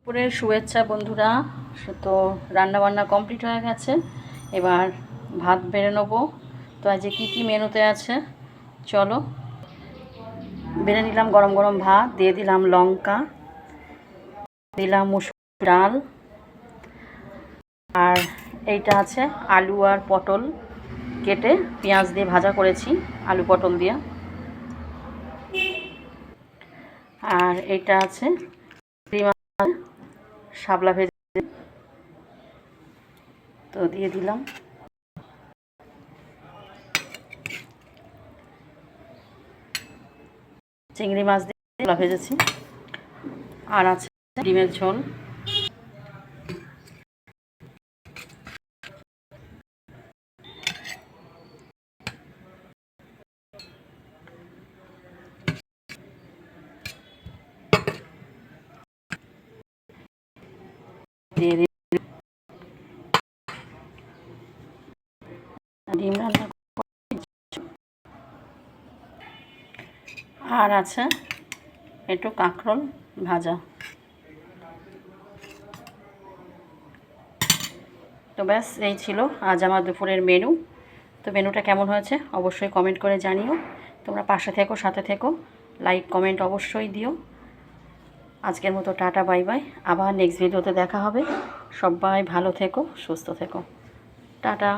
দুপুরের শুভেচ্ছা বন্ধুরা। তো রান্নাবান্না কমপ্লিট হয়ে গেছে, এবার ভাত বেড়ে নেবো। তো আজ কী কী মেনুতে আছে চলো বেড়ে নিলাম। গরম গরম ভাত দিয়ে দিলাম, লঙ্কা দিলাম, মুসুর ডাল, আর এইটা আছে আলু আর পটল কেটে পেঁয়াজ দিয়ে ভাজা করেছি, আলু পটল দিয়ে। আর এইটা আছে শাপলা ভেজে, তো দিয়ে দিলাম। চিংড়ি মাছ দিয়ে ভেজেছি। আর আছে ডিমের ঝোল। দিয়ে দিই ডিম রান্না। আর আছে একটু কাঁকরোল ভাজা। তো ব্যাস এই ছিল আজ আমার দুপুরের মেনু। তো মেনুটা কেমন হয়েছে অবশ্যই কমেন্ট করে জানিও। তোমরা পাশে থেকো, সাথে থেকো, লাইক কমেন্ট অবশ্যই দিও। আজকের মতো টাটা, বাই বাই। আবার নেক্সট ভিডিওতে দেখা হবে। সবাই ভালো থেকো, সুস্থ থেকো। টাটা।